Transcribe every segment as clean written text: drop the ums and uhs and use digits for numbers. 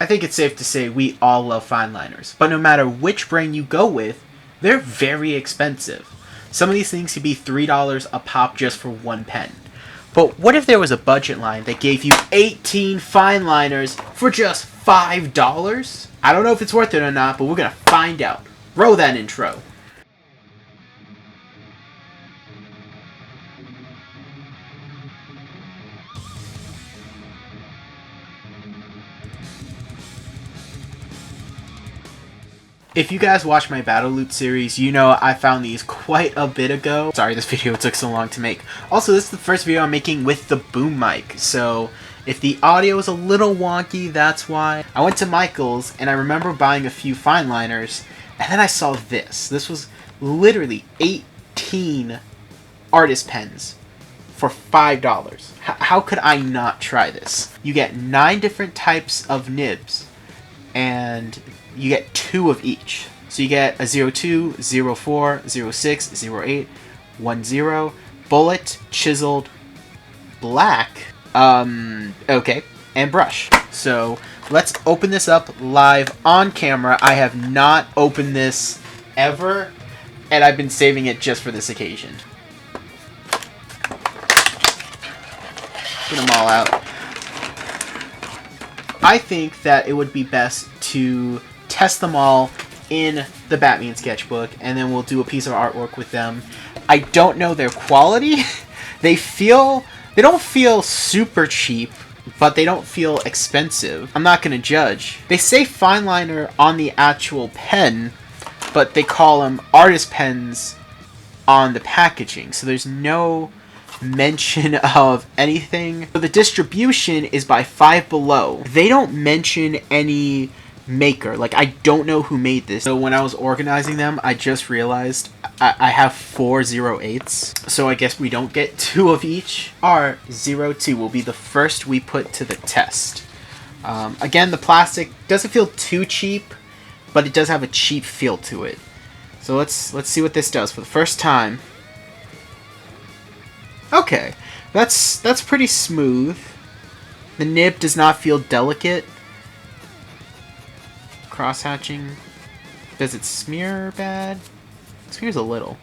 think it's safe to say we all love Fineliners, but no matter which brand you go with, they're very expensive. Some of these things could be $3 a pop just for one pen. But what if there was a budget line that gave you 18 Fineliners for just $5? I don't know if it's worth it or not, but we're gonna find out. Roll that intro. If you guys watch my Battle Loot series, you know I found these quite a bit ago. Sorry this video took so long to make. Also, this is the first video I'm making with the boom mic, so if the audio is a little wonky, that's why. I went to Michael's and I remember buying a few Fineliners, and then I saw this. This was literally 18 artist pens for $5. How could I not try this? You get 9 different types of nibs, and you get 2 of each. So you get a 02, 04, 06, 08, 10, bullet, chiseled, black, okay, and brush. So let's open this up live on camera. I have not opened this ever, and I've been saving it just for this occasion. Get them all out. I think that it would be best to test them all in the Batman sketchbook, and then we'll do a piece of artwork with them. I don't know their quality. They don't feel super cheap, but they don't feel expensive. I'm not gonna judge. They say Fineliner on the actual pen, but they call them artist pens on the packaging, so there's no mention of anything. So the distribution is by Five Below. They don't mention any maker. Like, I don't know who made this. So when I was organizing them, I just realized I have 4 08s. So I guess we don't get 2 of each. Our 02 will be the first we put to the test. Again, the plastic doesn't feel too cheap, but it does have a cheap feel to it. So let's see what this does for the first time. Okay, that's pretty smooth. The nib does not feel delicate. Cross-hatching. Does it smear bad? It smears a little.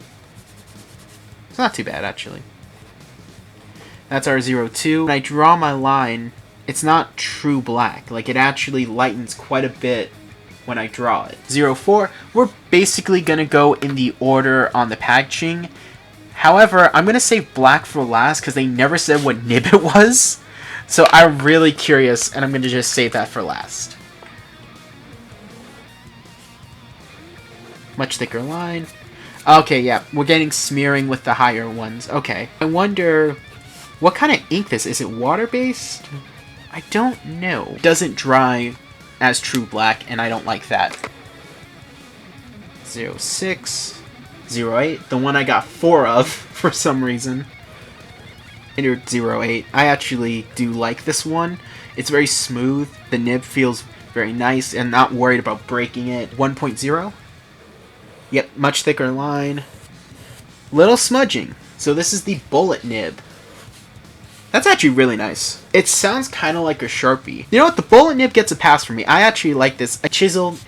It's not too bad, actually. That's our 02. When I draw my line, it's not true black. Like, it actually lightens quite a bit when I draw it. 04, we're basically going to go in the order on the packaging. However, I'm going to save black for last because they never said what nib it was. So I'm really curious, and I'm going to just save that for last. Much thicker line. Okay, yeah, we're getting smearing with the higher ones. Okay. I wonder what kind of ink this is. Is it water-based? I don't know. It doesn't dry as true black, and I don't like that. 06, 08, the one I got 4 of for some reason. Standard 08. I actually do like this one. It's very smooth. The nib feels very nice and not worried about breaking it. 1.0. Yep, much thicker line. Little smudging. So this is the bullet nib. That's actually really nice. It sounds kind of like a Sharpie. You know what? The bullet nib gets a pass for me. I actually like this. A chiseled.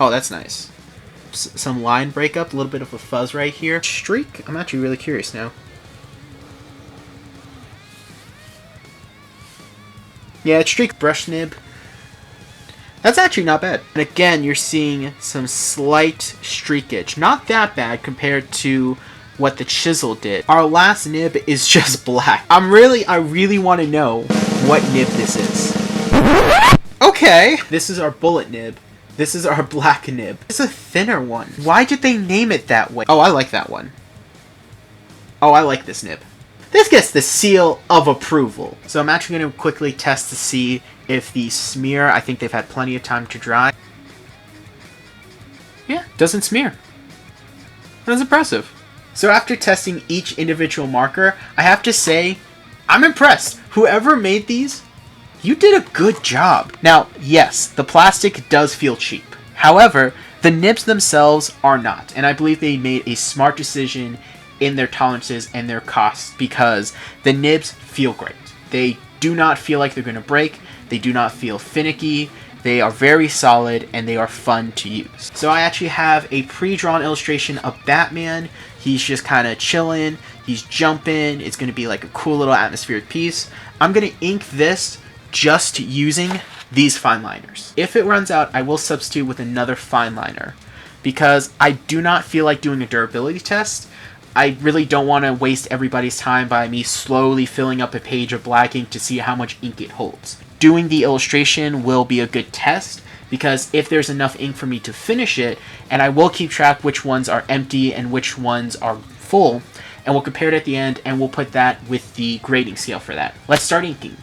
Oh, that's nice. Some line breakup. A little bit of a fuzz right here. Streak? I'm actually really curious now. Yeah, it's streak brush nib. That's actually not bad. And again, you're seeing some slight streakage. Not that bad compared to what the chisel did. Our last nib is just black. I really want to know what nib this is. Okay. This is our bullet nib. This is our black nib. It's a thinner one. Why did they name it that way? Oh, I like that one. Oh, I like this nib. This gets the seal of approval. So I'm actually going to quickly test to see if the smear, I think they've had plenty of time to dry. Yeah, doesn't smear. That's impressive. So after testing each individual marker, I have to say, I'm impressed. Whoever made these, you did a good job. Now, yes, the plastic does feel cheap. However, the nibs themselves are not. And I believe they made a smart decision in their tolerances and their costs because the nibs feel great. They do not feel like they're going to break. They do not feel finicky. They are very solid and they are fun to use. So I actually have a pre-drawn illustration of Batman. He's just kind of chilling. He's jumping. It's going to be like a cool little atmospheric piece. I'm going to ink this just using these Fineliners. If it runs out, I will substitute with another Fineliner because I do not feel like doing a durability test. I really don't want to waste everybody's time by me slowly filling up a page of black ink to see how much ink it holds. Doing the illustration will be a good test because if there's enough ink for me to finish it, and I will keep track which ones are empty and which ones are full, and we'll compare it at the end and we'll put that with the grading scale for that. Let's start inking.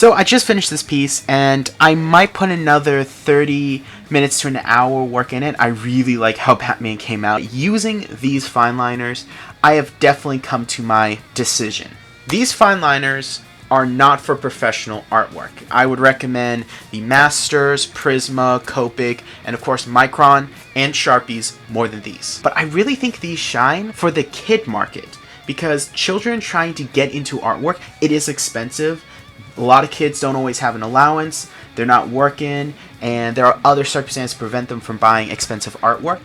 So I just finished this piece and I might put another 30 minutes to an hour work in it. I really like how Batman came out. Using these Fineliners, I have definitely come to my decision. These Fineliners are not for professional artwork. I would recommend the Masters, Prisma, Copic, and of course Micron and Sharpies more than these. But I really think these shine for the kid market because children trying to get into artwork, it is expensive. A lot of kids don't always have an allowance, they're not working, and there are other circumstances to prevent them from buying expensive artwork.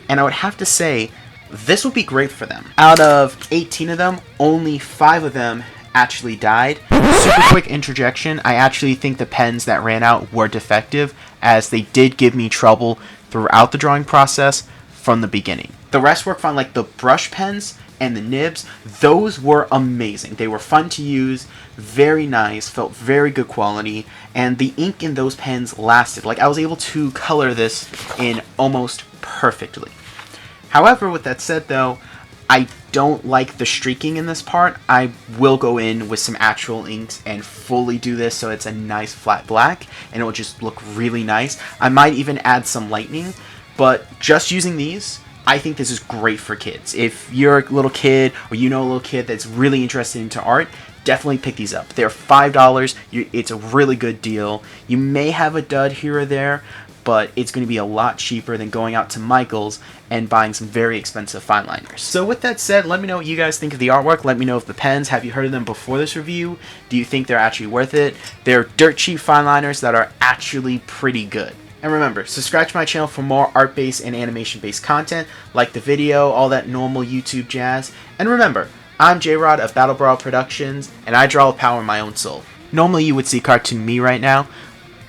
And I would have to say, this would be great for them. Out of 18 of them, only 5 of them actually died. Super quick interjection, I actually think the pens that ran out were defective, as they did give me trouble throughout the drawing process from the beginning. The rest worked fine, like the brush pens and the nibs, those were amazing. They were fun to use, very nice, felt very good quality, and the ink in those pens lasted. Like, I was able to color this in almost perfectly. However, with that said though, I don't like the streaking in this part. I will go in with some actual inks and fully do this so it's a nice flat black, and it will just look really nice. I might even add some lightning, but just using these, I think this is great for kids. If you're a little kid or you know a little kid that's really interested into art, definitely pick these up. They're $5. It's a really good deal. You may have a dud here or there, but it's going to be a lot cheaper than going out to Michael's and buying some very expensive Fineliners. So with that said, let me know what you guys think of the artwork. Let me know if the pens, have you heard of them before this review? Do you think they're actually worth it? They're dirt cheap Fineliners that are actually pretty good. And remember, subscribe to my channel for more art-based and animation-based content, like the video, all that normal YouTube jazz. And remember, I'm J-Rod of BATTLEBRAWLERproductions, and I draw with power in my own soul. Normally you would see cartoon me right now,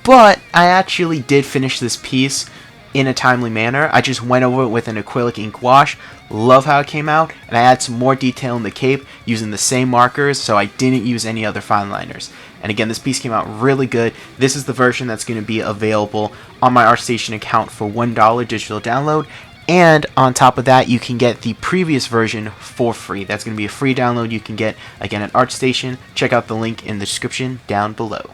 but I actually did finish this piece in a timely manner. I just went over it with an acrylic ink wash. Love how it came out, and I add some more detail in the cape using the same markers, so I didn't use any other fine liners. And again, this piece came out really good. This is the version that's going to be available on my Artstation account for $1 digital download. And on top of that, you can get the previous version for free. That's going to be a free download you can get, again, at Artstation. Check out the link in the description down below.